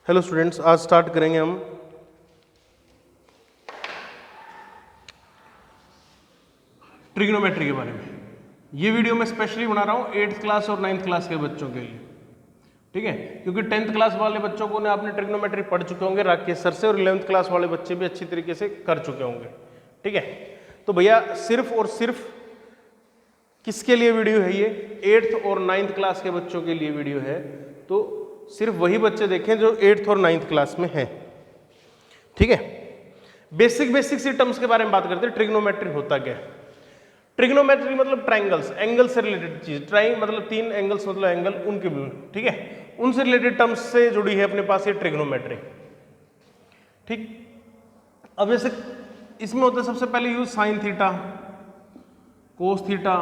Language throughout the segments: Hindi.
हेलो स्टूडेंट्स, आज स्टार्ट करेंगे हम ट्रिग्नोमेट्री के बारे में। ये वीडियो मैं स्पेशली बना रहा हूँ 8th क्लास और 9th क्लास के बच्चों के लिए, ठीक है, क्योंकि 10th क्लास वाले बच्चों को ने आपने ट्रिग्नोमेट्री पढ़ चुके होंगे राकेश सर से, और 11th क्लास वाले बच्चे भी अच्छी तरीके से कर चुके होंगे, ठीक है। तो भैया सिर्फ और सिर्फ किसके लिए वीडियो है ये? 8th और 9th क्लास के बच्चों के लिए वीडियो है। तो सिर्फ वही बच्चे देखें जो 8th और 9th क्लास में हैं, ठीक है। बेसिक सी टर्म्स के बारे में बात करते हैं। ट्रिग्नोमेट्री होता क्या है? ट्रिग्नोमेट्री मतलब ट्राइंगल्स, एंगल से रिलेटेड चीज। ट्राइंग मतलब तीन एंगल्स, मतलब एंगल उनके भी, ठीक है, उनसे रिलेटेड टर्म्स से जुड़ी है अपने पास ये ट्रिग्नोमेट्री, ठीक। अब जैसे इसमें होता है सबसे पहले use sine theta, cos theta,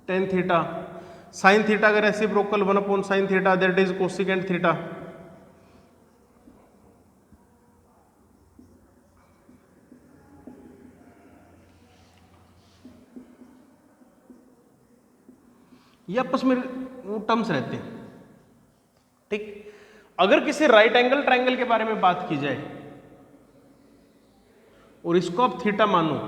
tan theta. Sine theta का reciprocal 1 sine theta, that is cosecant theta. ये आपस में वो टर्म्स रहते हैं, ठीक। अगर किसी राइट एंगल ट्रायंगल के बारे में बात की जाए और इसको आप थीटा मानो,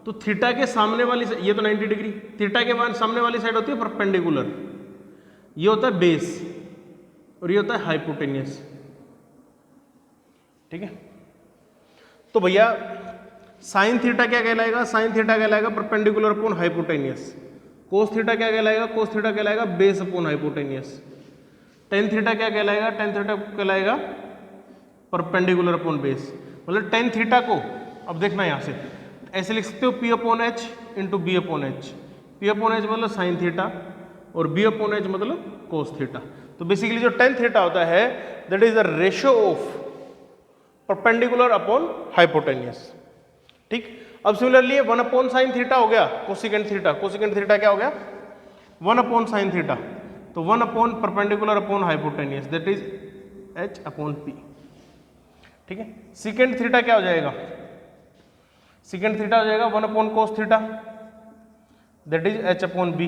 तो थीटा के सामने वाली, ये तो 90 डिग्री, थीटा के बाद सामने वाली साइड होती है परपेंडिकुलर, ये होता है बेस और ये होता है हाइपोटेनियस, ठीक है। तो भैया साइन थीटा क्या कहलाएगा? साइन थीटा कहलाएगा perpendicular upon hypotenuse. Cos theta क्या कहलाएगा? कोस थीटा कहलाएगा base upon hypotenuse. Tan theta क्या कहलाएगा? टेन थीटा कहलाएगा परपेंडिकुलर अपॉन बेस। मतलब टेन थीटा को अब देखना यहां से ऐसे लिख सकते हो, P upon H into B upon H. P upon H मतलब साइन थीटा और बी अपॉन एच मतलब कोस थीटा। तो बेसिकली जो टेन थीटा होता है that is the ratio of perpendicular upon hypotenuse, ठीक। अब सिमिलरली 1 अपॉन साइन थीटा हो गया कोसिकेंट थीटा। कोसिकेंट थीटा क्या हो गया? 1 अपॉन साइन थीटा। तो 1 upon perpendicular upon hypotenuse, that is H upon P, ठीक है। सीकेंट थीटा क्या हो जाएगा? सीकेंट थीटा हो जाएगा 1 upon cos theta, that is H upon B.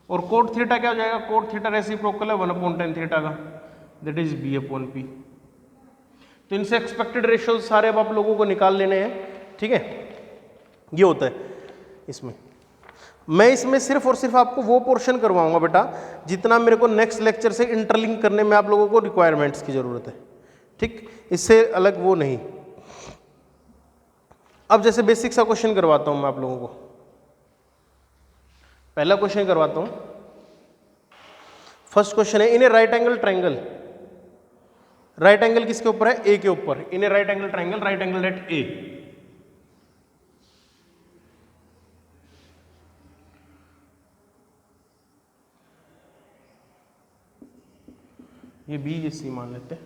और कोट थीटा क्या हो जाएगा? कोट थीटा रेसिप्रोकल है 1 अपॉन टेन थीटा का, that is B upon P. तो इनसे एक्सपेक्टेड रेशियोज सारे अब आप लोगों को निकाल लेने हैं, ठीक है। ये होता है इसमें। मैं इसमें सिर्फ और सिर्फ आपको वो पोर्शन करवाऊंगा बेटा जितना मेरे को नेक्स्ट लेक्चर से इंटरलिंक करने में आप लोगों को रिक्वायरमेंट्स की जरूरत है, ठीक। इससे अलग वो नहीं। अब जैसे बेसिक सा क्वेश्चन करवाता हूं मैं आप लोगों को। पहला क्वेश्चन करवाता हूं। फर्स्ट क्वेश्चन है, in a right angle triangle. Right angle किसके ऊपर है? ए के ऊपर। In a right angle triangle, right angle at A. ये बी सी मान लेते हैं।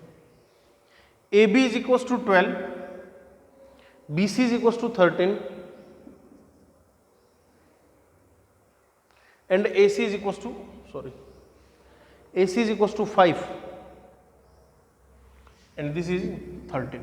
A B is equal to 12, B C is equal to 13 and A C is equal to, sorry, A C is equal to 5 and this is 13।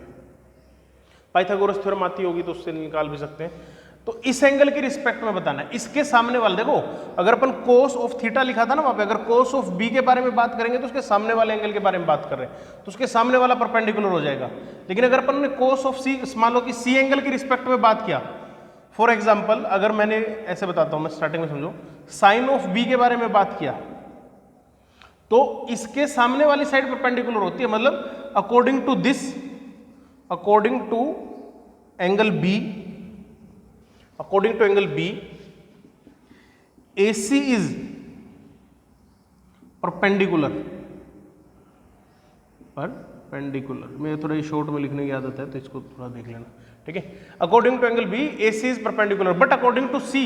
Pythagoras theorem आती होगी तो उससे निकाल भी सकते हैं। तो इस एंगल के रिस्पेक्ट में बताना है। इसके सामने वाले, देखो अगर अपन कोस ऑफ थीटा लिखा था ना वहां पे, अगर कोस ऑफ बी के बारे में बात करेंगे तो उसके सामने वाले एंगल के बारे में बात कर रहे हैं तो उसके सामने वाला परपेंडिकुलर हो जाएगा। लेकिन अगर अपन ने कोस ऑफ सी, मान लो कि सी एंगल के रिस्पेक्ट में बात किया, फॉर एग्जाम्पल अगर मैंने ऐसे बताता हूं, मैं स्टार्टिंग में समझो, साइन ऑफ बी के बारे में बात किया तो इसके सामने वाली साइड परपेंडिकुलर होती है। मतलब according to this, according to angle B, according to angle B, AC is perpendicular, perpendicular. मैं थोड़ा शॉर्ट में लिखने की आदत है तो इसको थोड़ा देख लेना, ठीक है। According to angle B AC is perpendicular, but according to C,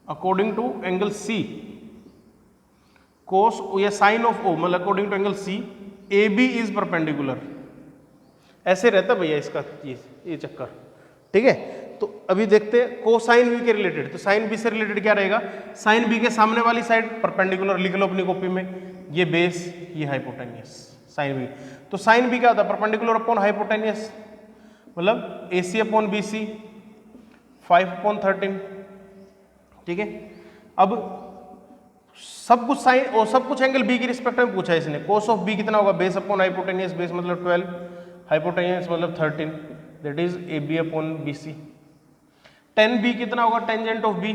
according to angle C, cos या साइन ऑफ O, मतलब according to angle C AB is perpendicular. ऐसे रहता भैया इसका ये चक्कर, ठीक है। तो अभी देखते हैं कोसाइन बी के रिलेटेड। तो साइन बी से रिलेटेड क्या रहेगा? साइन बी के सामने वाली साइड परपेंडिकुलर, लिख लो अपनी कॉपी में, ये बेस, ये हाइपोटेनियस, साइन बी। तो साइन बी क्या होता है? परपेंडिकुलर अपॉन हाइपोटेनियस, मतलब AC अपॉन BC 5 अपॉन 13, ठीक है। अब सब कुछ साइन और सब कुछ एंगल बी की रिस्पेक्ट में पूछा है इसने। कोस ऑफ बी कितना होगा, बेस अपॉन हाइपोटेनियस, बेस मतलब 12, हाइपोटेनियस मतलब 13, that is A B upon B C. Tan B कितना होगा, tangent of B,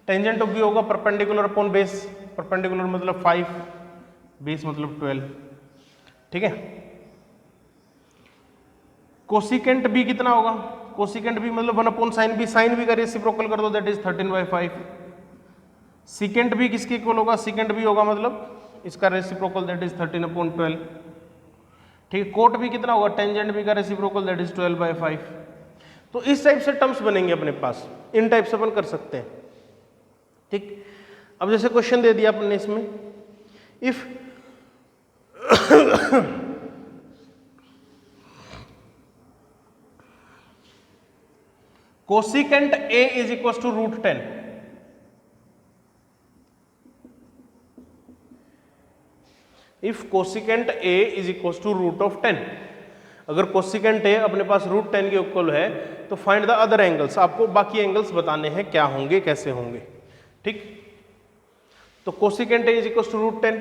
tangent of B होगा परपेंडिकुलर अपॉन बेस, परपेंडिकुलर मतलब 5, बेस मतलब 12, ठीक है। कोसिकेंट बी कितना होगा, कोसिकेंट बी मतलब 1 upon sine B, sine B का रेसिप्रोकल कर दो दैट इज 13/5। सीकेंट बी किसके इक्वल होगा, सीकेंट बी होगा मतलब इसका रेसिप्रोकल दैट इज 13/12, ठीक है। कोट बी कितना होगा, टेंजेंट बी का रेसिप्रोकल दैट इज 12/5। तो इस टाइप से टर्म्स बनेंगे अपने पास, इन टाइप से अपन कर सकते हैं, ठीक। अब जैसे क्वेश्चन दे दिया अपने इसमें, if cosecant A is equal to √10, if cosecant A is equal to √10, अगर कोसिकेंट ए अपने पास √10 के इक्वल है तो फाइंड द अदर एंगल्स, आपको बाकी एंगल्स बताने हैं क्या होंगे कैसे होंगे, ठीक। तो cosecant A is equal to √10,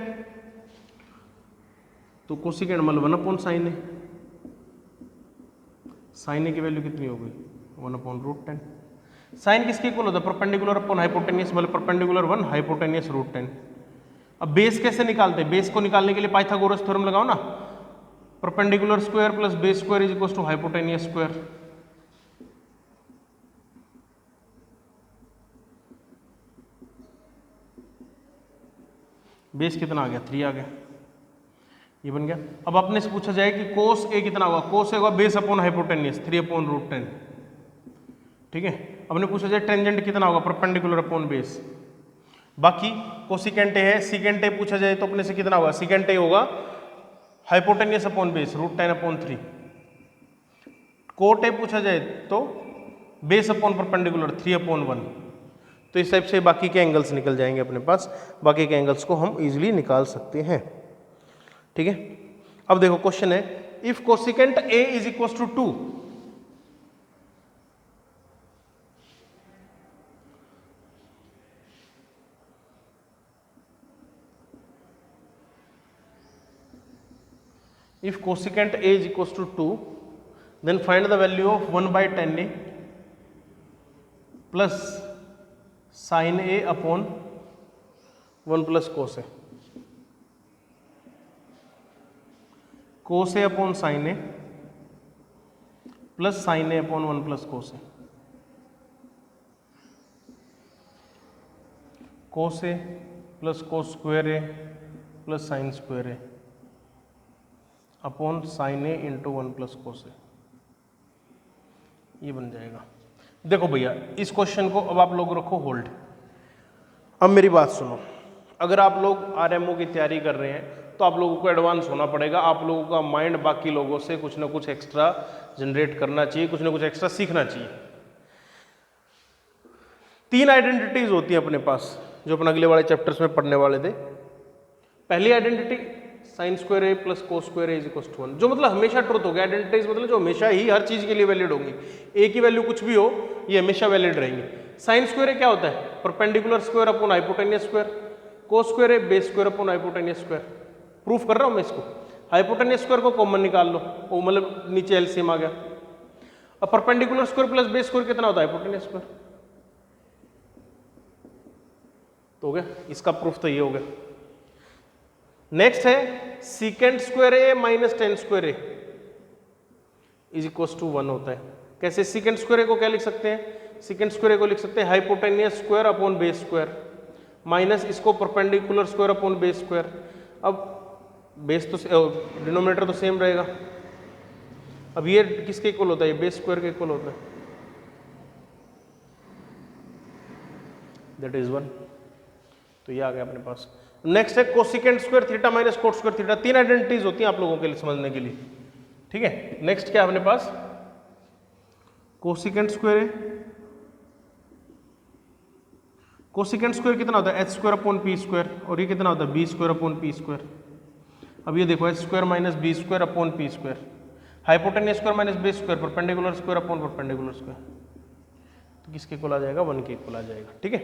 तो कोसिकेंट मतलब 1 upon sine A, sine A की वैल्यू कितनी हो गई 1 अपॉन √10। साइन किसके इक्वल होता है, परपेंडिकुलर अपॉन हाइपोटेनियस, मतलब परपेंडिकुलर 1 हाइपोटेनियस √10। अब बेस कैसे निकालते हैं, बेस को निकालने के लिए पाइथागोरस थ्योरम लगाओ ना, perpendicular square plus base square is equal to hypotenuse square. Base कितना आ गया, 3 आ गया, ये बन गया। अब अपने से पूछा जाए कि कोस ए कितना होगा, कोस ए होगा बेस अपॉन हाइपोटेनियस 3 अपॉन √10, ठीक है। अपने पूछा जाए टेंजेंट कितना होगा, परपेंडिकुलर अपॉन बेस। बाकी कोसिकेंट ए है, सीकेंट ए पूछा जाए तो अपने से कितना होगा, सीकेंट ए होगा hypotenuse upon base √10/3। Cot A पूछा जाए तो बेस अपॉन परपेंडिकुलर 3/1। तो इस टाइप से बाकी के एंगल्स निकल जाएंगे अपने पास, बाकी के एंगल्स को हम इजीली निकाल सकते हैं, ठीक है। अब देखो क्वेश्चन है, if cosecant A is equal to 2, if cosecant A is equals to 2, then find the value of 1/10A plus sin A upon 1 plus cos A, cos A upon sin A plus sin A upon 1 plus cos A, cos A plus cos square A plus sin square A upon sine A into 1 plus cos A, ये बन जाएगा। देखो भैया इस क्वेश्चन को अब आप लोग रखो होल्ड। अब मेरी बात सुनो, अगर आप लोग आरएमओ की तैयारी कर रहे हैं तो आप लोगों को एडवांस होना पड़ेगा, आप लोगों का माइंड बाकी लोगों से कुछ ना कुछ एक्स्ट्रा जनरेट करना चाहिए, कुछ ना कुछ एक्स्ट्रा सीखना चाहिए। 3 आइडेंटिटीज होती हैं अपने पास जो अपन अगले वाले चैप्टर्स में पढ़ने वाले थे। पहली identity sine square A plus cos square A is equal to 1, जो मतलब हमेशा ट्रुथ हो गया। आइडेंटिटीज मतलब जो हमेशा ही हर चीज के लिए वैलिड होंगी, ए की वैल्यू कुछ भी हो ये हमेशा वैलिड रहेंगी। साइन स्क्वायर ए क्या होता है, perpendicular square upon hypotenuse square, cos square A base square upon hypotenuse square. Proof कर रहा हूं मैं इसको, हाइपोटेनियस स्क्वायर को कॉमन निकाल लो, वो मतलब नीचे एलसीएम आ गया। अब perpendicular square plus base square कितना होता है, हाइपोटेनियस स्क्वायर, तो हो गया, इसका प्रूफ तो ये हो गया। नेक्स्ट है secant square A minus tan square A is equal to 1 होता है। कैसे, सीकेंट स्क्वायर ए को क्या लिख सकते हैं, सीकेंट स्क्वायर ए को लिख सकते हैं hypotenuse square upon base square minus इसको perpendicular square upon base square. अब बेस तो डिनोमिनेटर तो सेम रहेगा। अब ये किसके इक्वल होता है, ये बेस स्क्वायर के इक्वल होता है, दैट इज 1। तो ये आ गया अपने पास। नेक्स्ट है cosecant square theta minus cot square theta. 3 identities होती हैं आप लोगों के लिए समझने के लिए, ठीक है। नेक्स्ट क्या है अपने पास, कोसिकेंट स्क्वायर है, कोसिकेंट स्क्वायर कितना होता है, H square upon P square, और ये कितना होता है B square upon P square. अब ये देखो H square minus B square upon P square, hypotenuse square minus base square, perpendicular square upon perpendicular square, तो किसके इक्वल आ जाएगा, 1 के इक्वल आ जाएगा, ठीक है।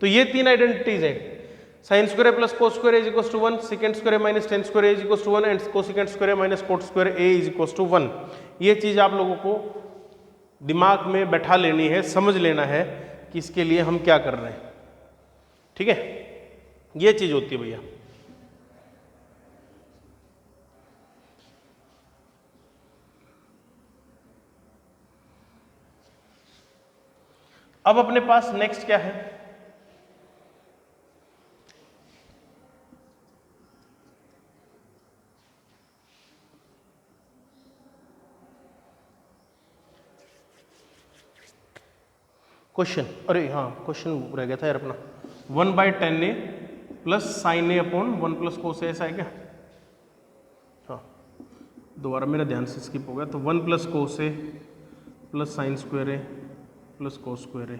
तो ये 3 आइडेंटिटीज है। Sine square plus cos square is equal to 1, secant square minus tan square is equal to 1 and cosecant square minus cot square A is equal to 1। ये चीज आप लोगों को दिमाग में बैठा लेनी है, समझ लेना है कि इसके लिए हम क्या कर रहे हैं। ठीक है, ये चीज होती है भैया। अब अपने पास नेक्स्ट क्या है, क्वेश्चन। अरे हाँ, क्वेश्चन रह गया था यार अपना, 1/10a प्लस साइन ए अपॉन 1 प्लस कोस ए, ऐसा है क्या? हाँ, दोबारा मेरा ध्यान से स्किप हो गया। तो 1 plus cos A plus sign square A plus cos square ए,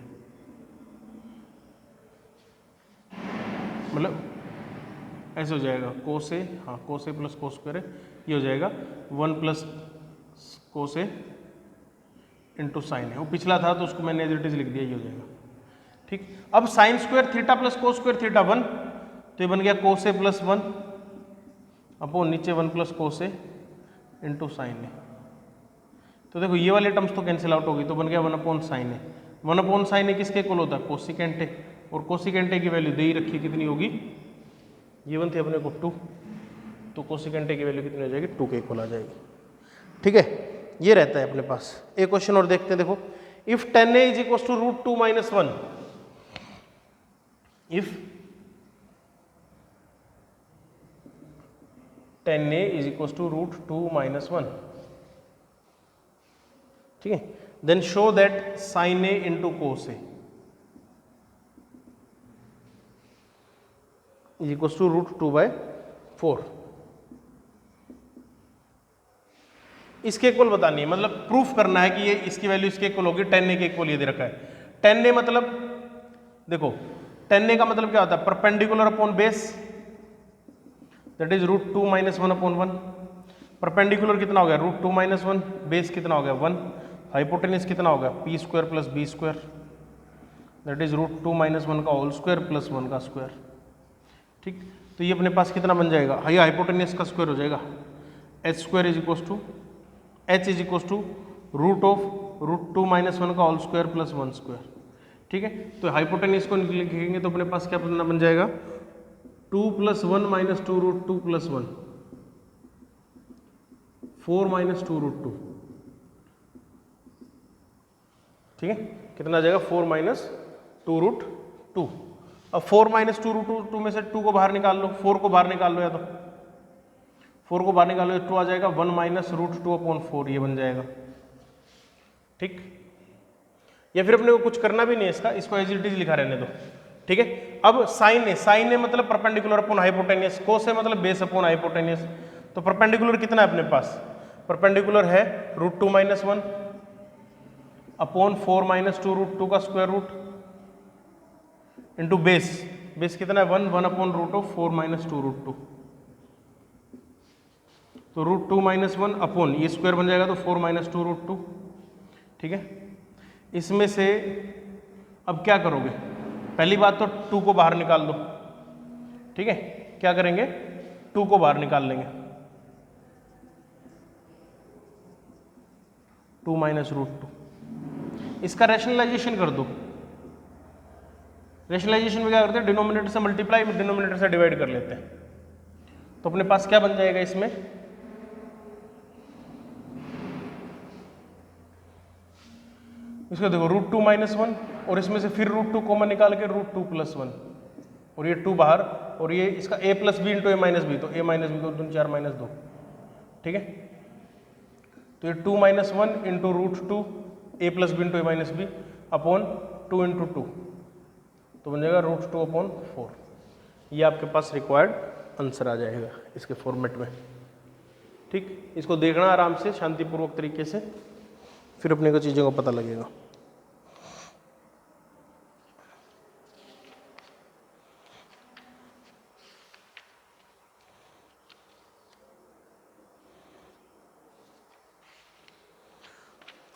मतलब ऐसे हो जाएगा कोस ए, हाँ कोस ए प्लस कोस स्क्वायर ए, ये हो जाएगा 1 प्लस कोस ए इंटू साइन है। वो पिछला था तो उसको मैंने एज इट इज लिख दिया, ये हो जाएगा। ठीक, अब sine square theta plus cos square theta 1, तो ये बन गया कोस ए प्लस 1 अपॉन नीचे 1 प्लस कोस ए इंटू साइन ए। तो देखो ये वाले टर्म्स तो कैंसिल आउट होगी, तो बन गया 1 अपॉन साइन ए। 1 अपॉन साइन ए किसके इक्वल होता है? कोसिकेंट ए, और कोसिकेंट ए की वैल्यू दे ही रखी, कितनी होगी? ये 1 थी अपने को 2, तो कोसिकेंट ए की वैल्यू कितनी हो जाएगी? 2 के इक्वल आ जाएगी। ठीक है, ये रहता है अपने पास। एक क्वेश्चन और देखते हैं, देखो if 10a is equal to root 2 minus 1, if 10a is equal to root 2 minus 1, ठीक है, then show that sine A into cos A is equal to root 2/4। इसके इक्वल बतानी है, मतलब प्रूफ करना है कि ये इसकी वैल्यू इसके इक्वल होगी। 10a के इक्वल ये दे रखा है। 10a मतलब देखो 10a का मतलब क्या होता है? Perpendicular upon base, that is root 2 minus 1 upon 1। Perpendicular कितना हो गया? रूट 2 माइनस 1, बेस कितना हो गया? 1, हाइपोटेनिस कितना हो गया? P square plus B square, that is root 2 minus 1 का होल स्क्वायर प्लस 1 का स्क्वायर। ठीक, तो ये अपने पास कितना बन जाएगा? ये हाइपोटेनिस का स्क्वायर हो जाएगा। H square is equal to h is equal to root of root 2 minus 1 का होल स्क्वायर प्लस 1 स्क्वायर। ठीक है, तो हाइपोटेनिस को लिखेंगे तो अपने पास क्या बन जाएगा? 2 plus 1 minus 2 root 2 plus 1, 4 minus 2 root 2। ठीक है, कितना आ जाएगा? 4 माइनस 2 रूट 2। अब 4 माइनस 2 रूट 2 में से 2 को बाहर निकाल लो, 4 को बाहर निकाल लो, या तो 4 को बाहर निकालो, 2 आ जाएगा। 1 माइनस रूट 2 अपॉन 4, ये बन जाएगा। ठीक, या फिर अपने को कुछ करना भी नहीं है इसका, इसको एज इट इज लिखा रहने दो। ठीक है, अब साइन ए मतलब perpendicular upon hypotenuse, cos A मतलब बेस अपॉन हाइपोटेनियस। तो परपेंडिकुलर कितना है अपने पास? परपेंडिकुलर है root 2 minus 1 upon 4 minus 2 root 2 का square root into base, base कितना है? 1 upon root of 4 minus 2 root 2, तो रूट 2 माइनस 1 अपॉन ये स्क्वायर बन जाएगा, तो 4 माइनस 2 रूट 2। ठीक है, इसमें से अब क्या करोगे? पहली बात तो 2 को बाहर निकाल दो। ठीक है, क्या करेंगे? 2 को बाहर निकाल लेंगे, 2 माइनस रूट 2। इसका रैशनलाइजेशन कर दो। रैशनलाइजेशन में क्या करते हैं? डिनोमिनेटर से मल्टीप्लाई, डिनोमिनेटर से डिवाइड कर लेते हैं। तो अपने पास क्या बन जाएगा इसमें? इसको देखो रूट 2 माइनस 1, और इसमें से फिर रूट 2 कॉमन निकाल के रूट 2 प्लस 1, और ये 2 बाहर, और ये इसका a plus B into A minus B, तो a माइनस बी, 2 4 माइनस 2। ठीक है, तो ये 2 minus 1 into root 2 a plus B into A minus B upon 2 into 2, तो बन जाएगा रूट 2 अपॉन 4। ये आपके पास रिक्वायर्ड आंसर आ जाएगा इसके फॉर्मेट में। ठीक, इसको देखना आराम से शांतिपूर्वक तरीके से, फिर अपने को चीज़ों का पता लगेगा।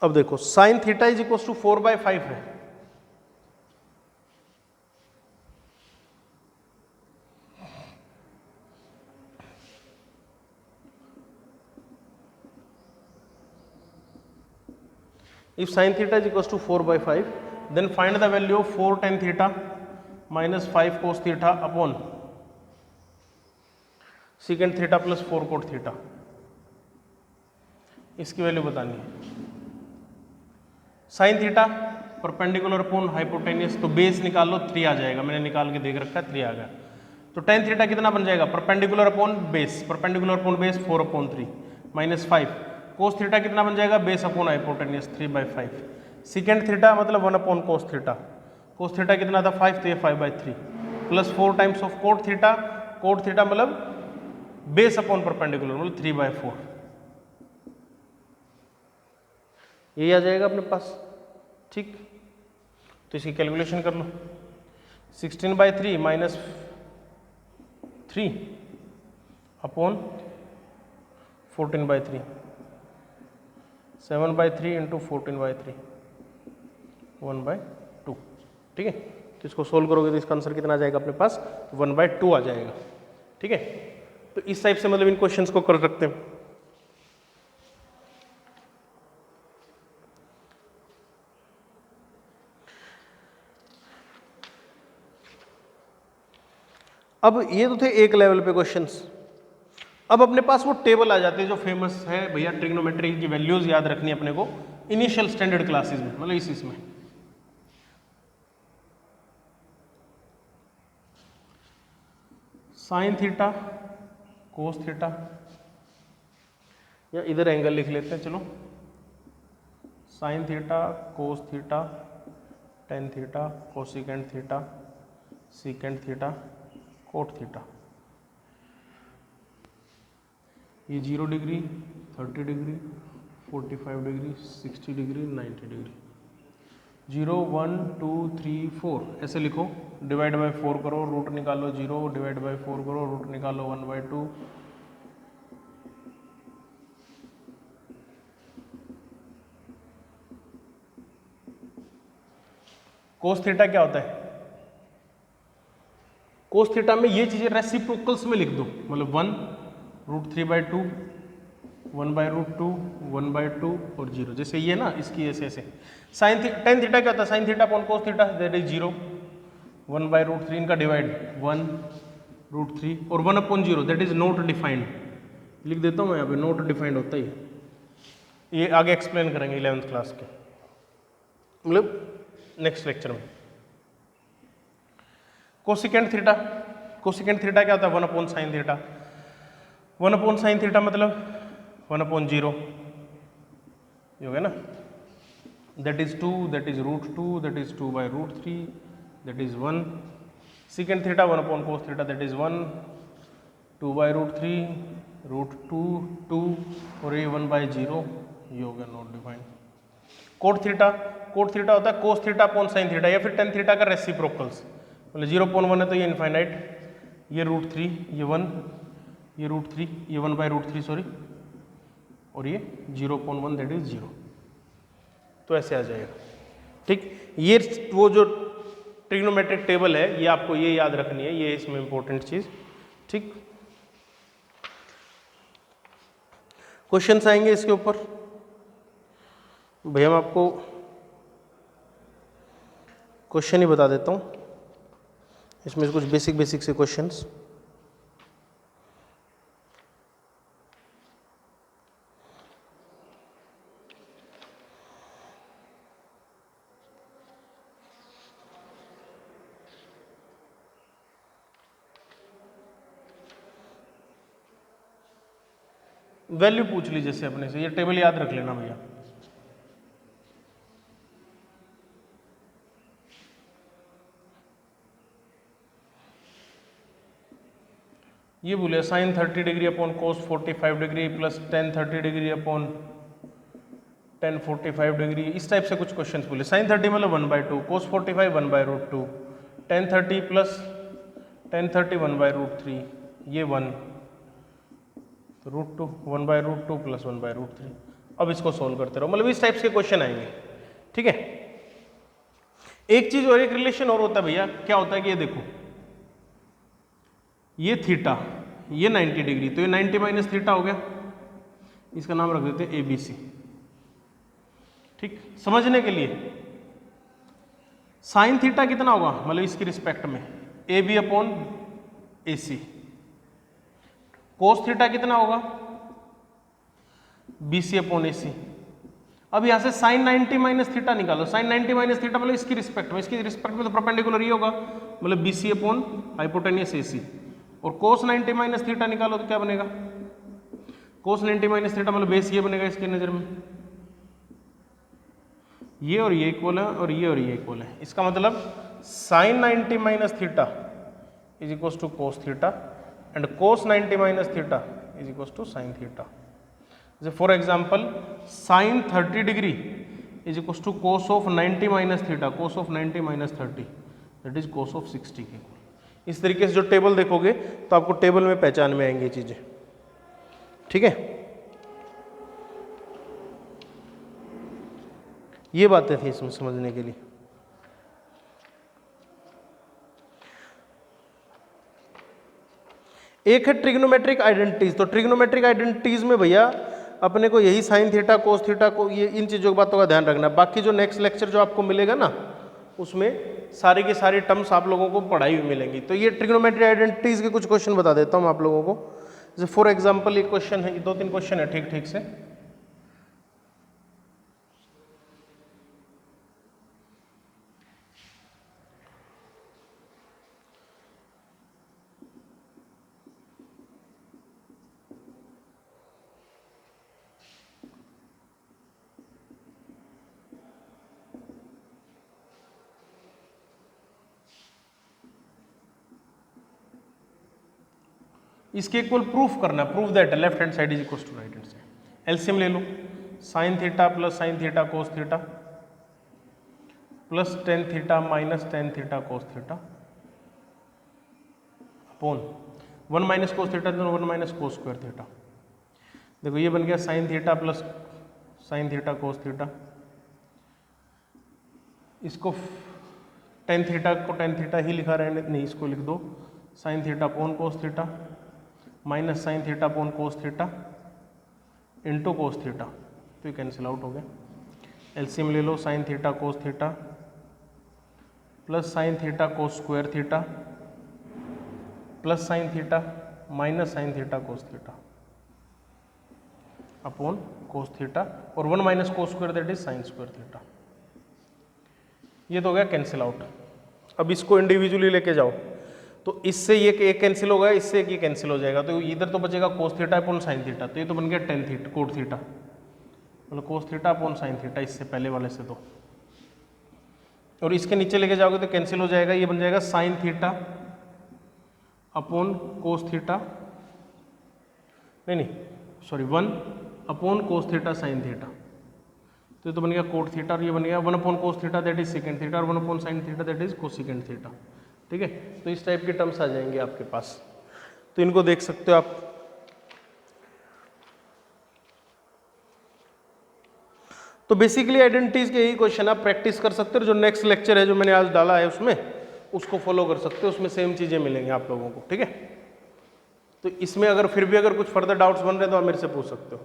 अब देखो sine theta is equal to 4/5 है। 4/5 if sine theta is equal to 4/5 then find the value of 4 tan theta minus 5 cos theta upon secant theta plus 4 cot theta. इसकी वैल्यू बतानी है। Sine theta perpendicular upon hypotenuse, तो बेस निकाल लो, 3 आ जाएगा, मैंने निकाल के देख रखा है, 3 आ गया। तो tan थीटा कितना बन जाएगा, perpendicular upon base, perpendicular upon base 4/3 minus 5 कोस थीटा कितना बन जाएगा, base upon hypotenuse 3/5। Second theta मतलब 1 upon cos theta, cos theta कितना था 5, तो ये 5/3 plus 4 times of cot theta, cot theta मतलब बेस अपॉन परपेंडिकुलर मतलब 3/4। यही आ जाएगा अपने पास, ठीक। तो इसकी कैलकुलेशन कर लो, 16/3 माइनस 3 अपॉन 14/3, 7/3 इंटू 14/3 1/2, ठीक है। तो इसको सोल्व करोगे तो इसका आंसर कितना आ जाएगा अपने पास, 1/2 आ जाएगा, ठीक है। तो इस टाइप से मतलब इन क्वेश्चंस को कर सकते हैं। अब ये तो थे एक लेवल पे क्वेश्चंस। अब अपने पास वो टेबल आ जाते हैं जो फेमस है भैया, ट्रिग्नोमेट्री की वैल्यूज याद रखनी है अपने को इनिशियल स्टैंडर्ड क्लासेस में, मतलब इसमें साइन थीटा कोस थीटा, या इधर एंगल लिख लेते हैं, चलो sign theta cos theta tan theta cosecant theta secant theta cot theta. ये 0 degree 30 degree 45 degree 60 degree 90 degree, 0 1 2 3 4 ऐसे लिखो, डिवाइड बाय 4 करो, रूट निकालो 0, डिवाइड बाय 4 करो, रूट निकालो 1/2। कोस थीटा क्या होता है, कोस थीटा में ये चीजें रेसिप्रोकल्स में लिख दो, मतलब 1√3/2 1/√2 1/2 और 0, जैसे ये ना, इसकी ऐसे ऐसे। साइन टेन थीटा क्या होता है, sine theta upon cos theta that is 0, 1/√3 इनका डिवाइड 1√3 और 1/0 दैट इज नॉट डिफाइंड, लिख देता हूँ मैं यहाँ पे, नॉट डिफाइंड होता ही, ये आगे एक्सप्लेन करेंगे 11th क्लास के, मतलब नेक्स्ट लेक्चर में। कोसिकेंट थीटा, कोसिकेंट थीटा क्या होता है, 1/sin थीटा, 1/sin थीटा मतलब 1/0, ये हो गया ना, that is 2, that is √2, that is 2/√3, that is 1। Second theta 1/cos theta that is 1, 2/√3 √2 2 और ये 1/0, ये हो गया not defined. Cot theta, cot theta होता है कोस थीटा अपॉन साइन थीटा या फिर टेन थीटा का रेसिप्रोकल्स, मतलब 0.1 है तो ये इनफाइनाइट, ये √3 ये 1, ये √3 ये 1/√3 सॉरी, और ये 0.1 दैट इज 0, तो ऐसे आ जाएगा, ठीक। ये वो जो ट्रिग्नोमेट्रिक टेबल है ये आपको ये याद रखनी है, ये इसमें इंपॉर्टेंट चीज, ठीक। क्वेश्चंस आएंगे इसके ऊपर, भैया मैं आपको क्वेश्चन ही बता देता हूँ, इसमें से कुछ बेसिक बेसिक से क्वेश्चंस। वैल्यू पूछ ली जैसे अपने से, ये टेबल याद रख लेना भैया। ये बोले sine 30 degree upon cos 45 degree plus tan 30 degree upon tan 45 degree, इस टाइप से कुछ क्वेश्चंस बोले। साइन 30 मतलब 1/2, कोस 45 1/√2, टेन 30 प्लस टेन 30 1/√3, ये 1, तो √2 1/√2 प्लस 1/√3। अब इसको सोल्व करते रहो, मतलब इस टाइप के क्वेश्चन आएंगे, ठीक है। एक चीज और एक रिलेशन और होता है भैया, क्या होता है कि ये देखो, ये थीटा ये 90 डिग्री, तो ये 90 माइनस थीटा हो गया, इसका नाम रख देते हैं ABC, ठीक, समझने के लिए साइन थीटा कितना होगा, मतलब इसकी रिस्पेक्ट में A B upon A C. Cos theta कितना होगा, बी सी अपॉन ए सी। अब यहां से साइन 90 माइनस थीटा निकालो। साइन 90 माइनस थीटा मतलब इसकी रिस्पेक्ट में, इसकी रिस्पेक्ट में तो परपेंडिकुलर ही होगा, मतलब बी सी अपॉन हाइपोटेनियस ए सी। और कोस 90 माइनस थीटा निकालो तो क्या बनेगा, कोस 90 माइनस थीटा मतलब बेस ये बनेगा इसके नजर में, ये और ये इक्वल है और ये इक्वल है। इसका मतलब sine 90 minus theta is equal to cos theta and cos 90 minus theta is equal to sine theta. जैसे for example sine 30 degree is equal to cos of 90 minus theta, cos of 90 minus 30 that is cos of 60 के इक्वल। इस तरीके से जो टेबल देखोगे तो आपको टेबल में पहचान में आएंगी चीजें, ठीक है। ये बातें थी इसमें समझने के लिए। एक है ट्रिग्नोमेट्रिक आइडेंटिटीज। तो ट्रिग्नोमेट्रिक आइडेंटिटीज में भैया अपने को यही साइन थीटा कोस थीटा को ये इन चीजों की बातों का ध्यान रखना। बाकी जो नेक्स्ट लेक्चर जो आपको मिलेगा ना उसमें सारी की सारी टर्म्स आप लोगों को पढ़ाई हुई मिलेंगी। तो ये ट्रिग्नोमेट्रिक आइडेंटिटीज के कुछ क्वेश्चन बता देता हूँ आप लोगों को। जैसे फॉर एग्जाम्पल एक क्वेश्चन है, 2-3 क्वेश्चन है ठीक ठीक से। इसके इक्वल प्रूफ करना, proof that left hand side is equal to right hand side. LCM ले लो, sine theta plus sine theta cos theta plus tan theta minus tan theta cos theta upon 1 minus cos theta तो 1 माइनस कोस स्क्वायर थीटा। देखो ये बन गया sine theta plus sine theta cos theta. इसको टेन थीटा को टेन थीटा ही लिखा रहने, नहीं इसको लिख दो sine theta upon cos theta minus sine theta upon cos theta into cos theta, तो ये कैंसिल आउट हो गया। एलसीएम ले लो, sine theta cos theta plus sine theta cos square theta plus sine theta minus sine theta cos theta upon cos theta और 1 minus cos square that is sine square theta. ये तो हो गया कैंसिल आउट। अब इसको इंडिविजुअली लेके जाओ तो इससे ये कैंसिल होगा, इससे ये कैंसिल हो जाएगा, तो इधर तो बचेगा कोस थीटा अपॉन साइन थीटा, तो ये तो बन गया टेन थीटा कोट थीटा, मतलब cos theta upon sine theta इससे पहले वाले से तो। और इसके नीचे लेके जाओगे तो कैंसिल हो जाएगा, ये बन जाएगा sine theta upon cos theta, नहीं sorry 1 upon cos theta sine theta, तो ये तो बन गया कोट थीटा और ये बन गया 1 upon cos theta that is second theta और 1 upon sign theta that is cosecant theta. ठीक है, तो इस टाइप के टर्म्स आ जाएंगे आपके पास, तो इनको देख सकते हो आप। तो बेसिकली आइडेंटिटीज के यही क्वेश्चन आप प्रैक्टिस कर सकते हो। जो नेक्स्ट लेक्चर है जो मैंने आज डाला है उसमें उसको फॉलो कर सकते हो, उसमें सेम चीजें मिलेंगी आप लोगों को। ठीक है, तो इसमें अगर फिर भी अगर कुछ फर्दर डाउट्स बन रहे हैं तो आप मेरे से पूछ सकते हो।